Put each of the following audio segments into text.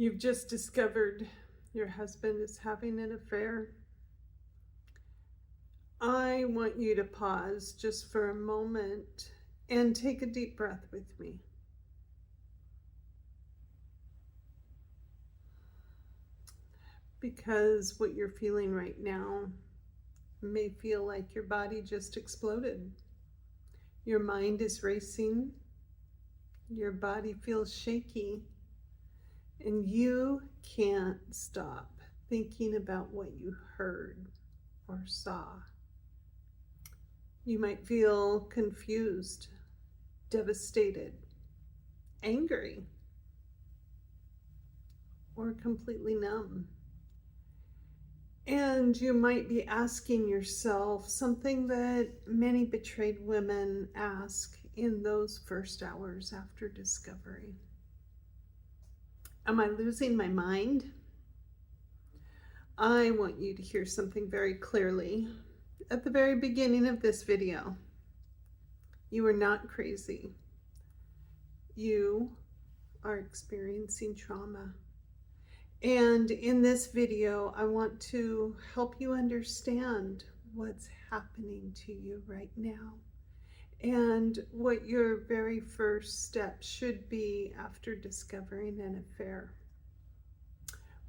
You've just discovered your husband is having an affair. I want you to pause just for a moment and take a deep breath with me. Because what you're feeling right now may feel like your body just exploded. Your mind is racing, your body feels shaky, and you can't stop thinking about what you heard or saw. You might feel confused, devastated, angry, or completely numb. And you might be asking yourself something that many betrayed women ask in those first hours after discovery. Am I losing my mind? I want you to hear something very clearly. At the very beginning of this video, you are not crazy. You are experiencing trauma. And in this video, I want to help you understand what's happening to you right now and what your very first step should be after discovering an affair.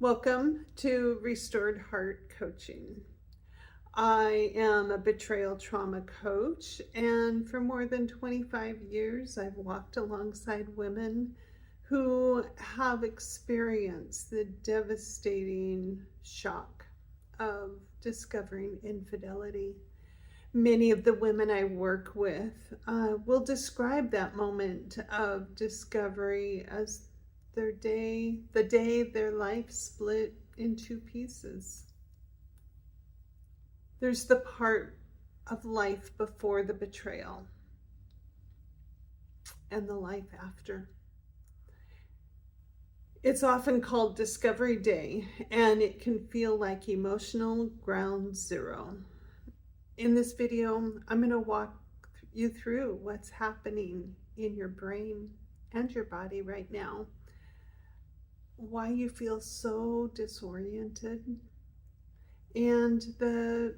Welcome to Restored Heart Coaching. I am a betrayal trauma coach, and for more than 25 years, I've walked alongside women who have experienced the devastating shock of discovering infidelity. Many of the women I work with will describe that moment of discovery as the day their life split in two pieces. There's the part of life before the betrayal and the life after. It's often called Discovery Day, and it can feel like emotional ground zero. In this video, I'm going to walk you through what's happening in your brain and your body right now, why you feel so disoriented, and the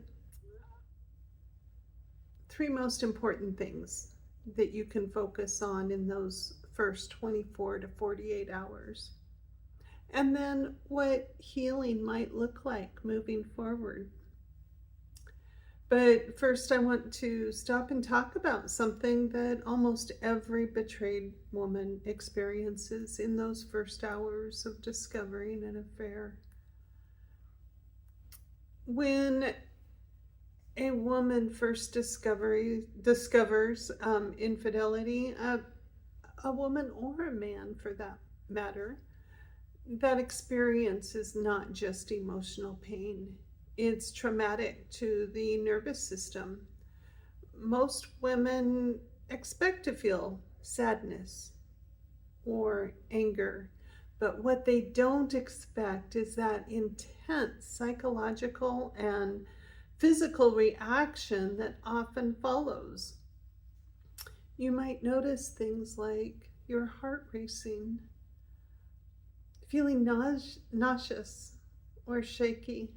three most important things that you can focus on in those first 24 to 48 hours. And then what healing might look like moving forward. But first, I want to stop and talk about something that almost every betrayed woman experiences in those first hours of discovering an affair. When a woman first discovers infidelity, a woman or a man for that matter, that experience is not just emotional pain. It's traumatic to the nervous system. Most women expect to feel sadness or anger, but what they don't expect is that intense psychological and physical reaction that often follows. You might notice things like your heart racing, feeling nauseous or shaky,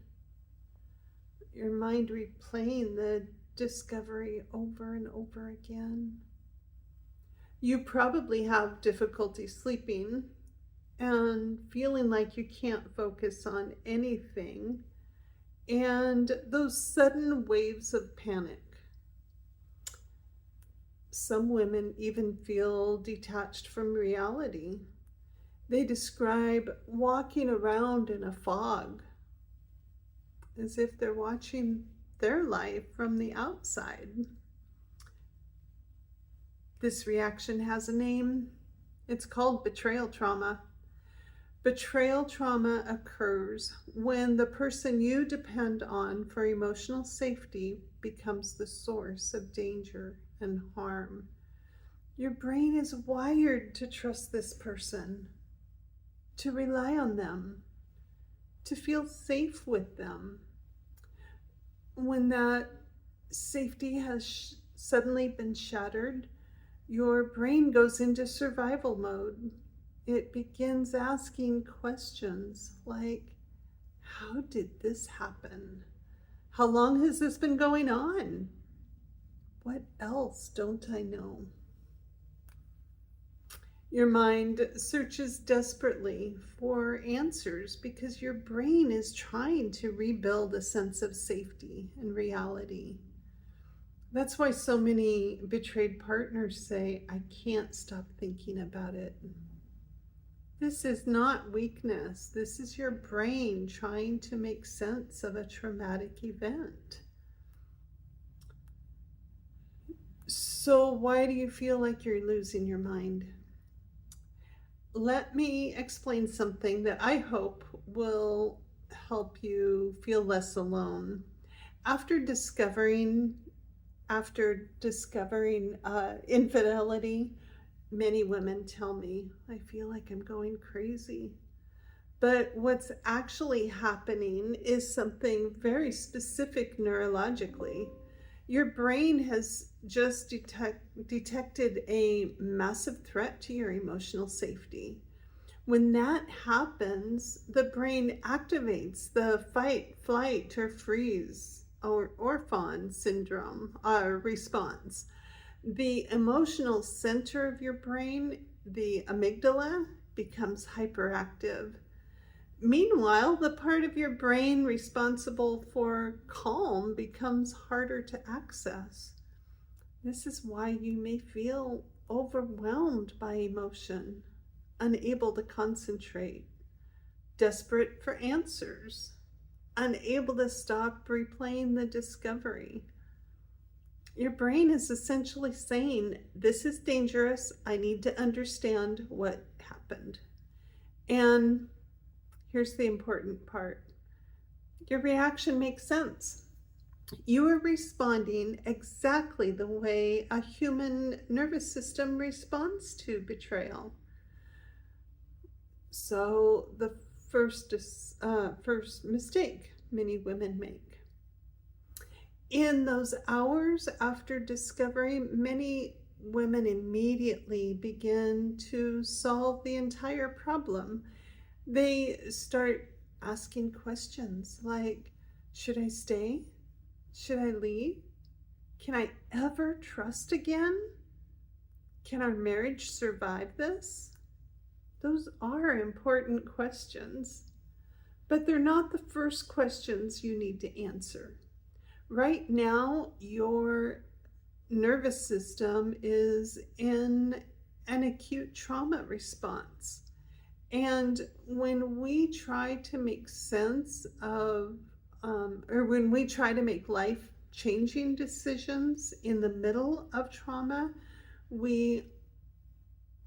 your mind replaying the discovery over and over again. You probably have difficulty sleeping and feeling like you can't focus on anything, and those sudden waves of panic. Some women even feel detached from reality. They describe walking around in a fog, as if they're watching their life from the outside. This reaction has a name. It's called betrayal trauma. Betrayal trauma occurs when the person you depend on for emotional safety becomes the source of danger and harm. Your brain is wired to trust this person, to rely on them, to feel safe with them. When that safety has suddenly been shattered, your brain goes into survival mode. it begins asking questions like, how did this happen? How long has this been going on? What else don't I know? Your mind searches desperately for answers because your brain is trying to rebuild a sense of safety and reality. That's why so many betrayed partners say, I can't stop thinking about it. This is not weakness. This is your brain trying to make sense of a traumatic event. So why do you feel like you're losing your mind? Let me explain something that I hope will help you feel less alone. After discovering infidelity, many women tell me, I feel like I'm going crazy. But what's actually happening is something very specific neurologically. Your brain has just detected a massive threat to your emotional safety. When that happens, the brain activates the fight, flight, or freeze or fawn syndrome response. The emotional center of your brain, the amygdala, becomes hyperactive. Meanwhile, the part of your brain responsible for calm becomes harder to access. This is why you may feel overwhelmed by emotion, unable to concentrate, desperate for answers, unable to stop replaying the discovery. Your brain is essentially saying, this is dangerous, I need to understand what happened. And here's the important part. Your reaction makes sense. You are responding exactly the way a human nervous system responds to betrayal. So the first mistake many women make. In those hours after discovery, many women immediately begin to solve the entire problem. They start asking questions like, should I stay? Should I leave? Can I ever trust again? Can our marriage survive this? Those are important questions, but they're not the first questions you need to answer. Right now, your nervous system is in an acute trauma response. And when we try to make sense of, or when we try to make life-changing decisions in the middle of trauma, we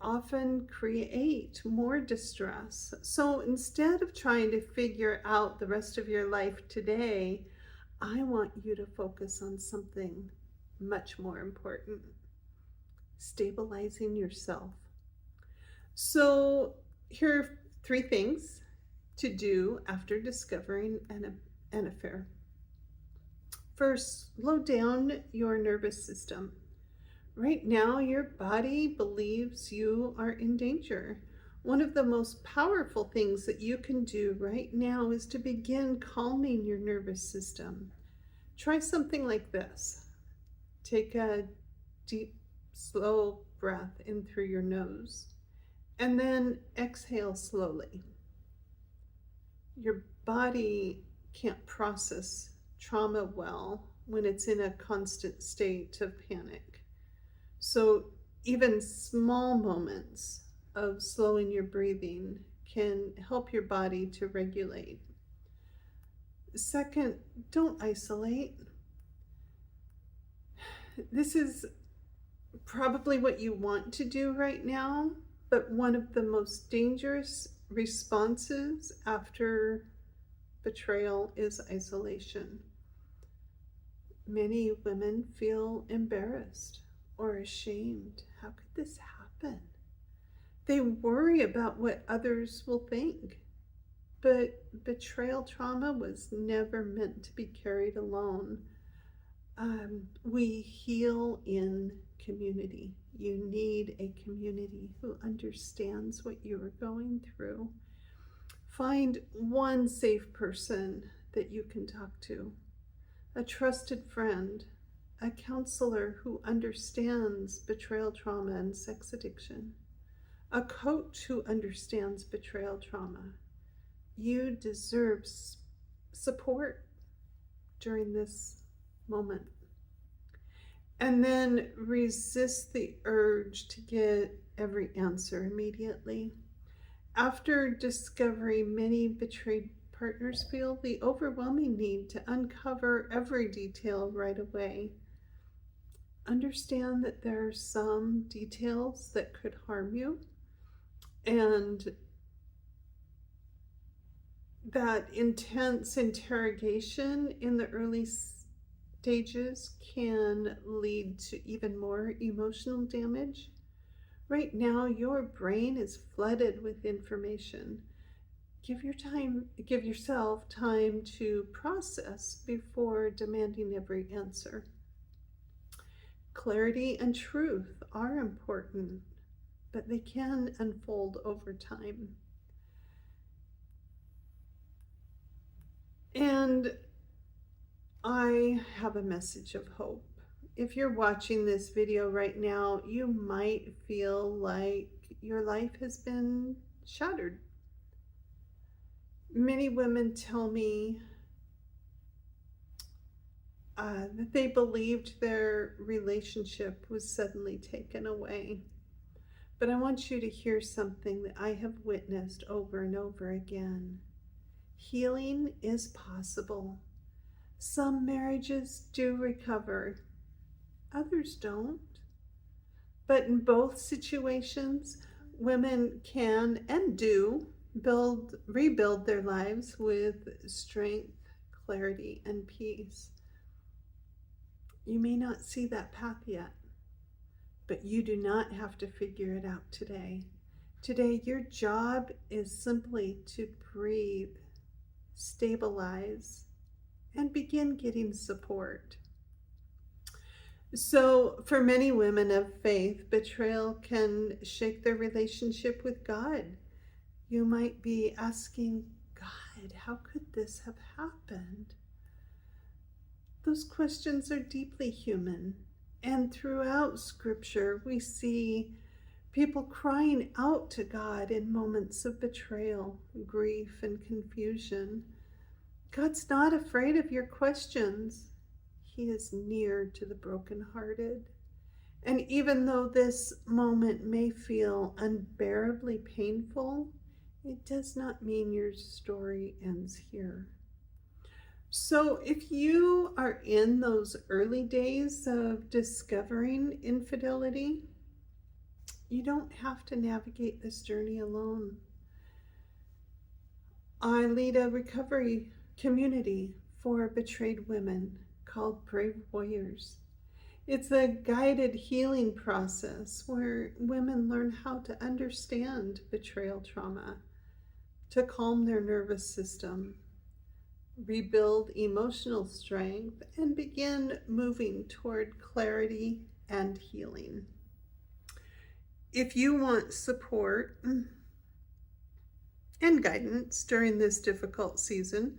often create more distress. So instead of trying to figure out the rest of your life today, I want you to focus on something much more important: stabilizing yourself. So here are 3 things to do after discovering an affair. First, slow down your nervous system. Right now, your body believes you are in danger. One of the most powerful things that you can do right now is to begin calming your nervous system. Try something like this. Take a deep, slow breath in through your nose, and then exhale slowly. Your body can't process trauma well when it's in a constant state of panic. So even small moments of slowing your breathing can help your body to regulate. Second, don't isolate. This is probably what you want to do right now, but one of the most dangerous responses after betrayal is isolation. Many women feel embarrassed or ashamed. How could this happen? They worry about what others will think. But betrayal trauma was never meant to be carried alone. We heal in community. You need a community who understands what you are going through. Find one safe person that you can talk to, a trusted friend, a counselor who understands betrayal trauma and sex addiction, a coach who understands betrayal trauma. You deserve support during this moment. And then resist the urge to get every answer immediately. After discovery, many betrayed partners feel the overwhelming need to uncover every detail right away. Understand that there are some details that could harm you, and that intense interrogation in the early stages can lead to even more emotional damage. Right now, your brain is flooded with information. Give yourself time to process before demanding every answer. Clarity and truth are important, but they can unfold over time. And I have a message of hope. If you're watching this video right now, you might feel like your life has been shattered. Many women tell me that they believed their relationship was suddenly taken away. But I want you to hear something that I have witnessed over and over again. Healing is possible. Some marriages do recover, others don't. But in both situations, women can and do rebuild their lives with strength, clarity, and peace. You may not see that path yet, but you do not have to figure it out today. Today, your job is simply to breathe, stabilize, and begin getting support. So, for many women of faith, betrayal can shake their relationship with God. You might be asking, God, how could this have happened? Those questions are deeply human. And throughout Scripture, we see people crying out to God in moments of betrayal, grief, and confusion. God's not afraid of your questions. He is near to the brokenhearted. And even though this moment may feel unbearably painful, it does not mean your story ends here. So if you are in those early days of discovering infidelity, you don't have to navigate this journey alone. I lead a recovery community for betrayed women called Brave Warriors. It's a guided healing process where women learn how to understand betrayal trauma, to calm their nervous system, rebuild emotional strength, and begin moving toward clarity and healing. If you want support and guidance during this difficult season,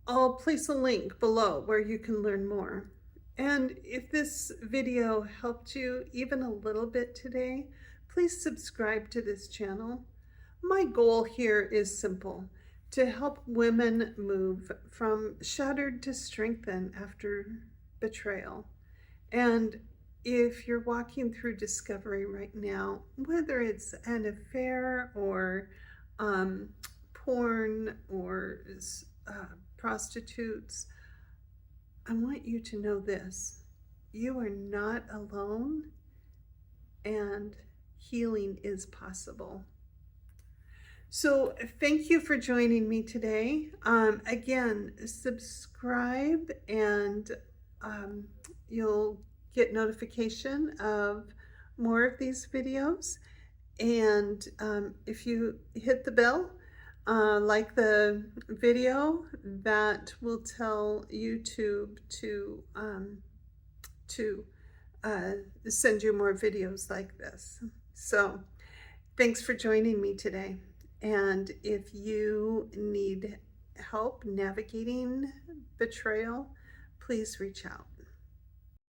I'll place a link below where you can learn more. And if this video helped you even a little bit today, please subscribe to this channel. My goal here is simple: to help women move from shattered to strengthened after betrayal. And if you're walking through discovery right now, whether it's an affair or porn or prostitutes, I want you to know this: you are not alone, and healing is possible. So thank you for joining me today. Again, subscribe and you'll get notification of more of these videos. And if you hit the bell, like the video, that will tell YouTube to send you more videos like this. So thanks for joining me today. And if you need help navigating betrayal, please reach out.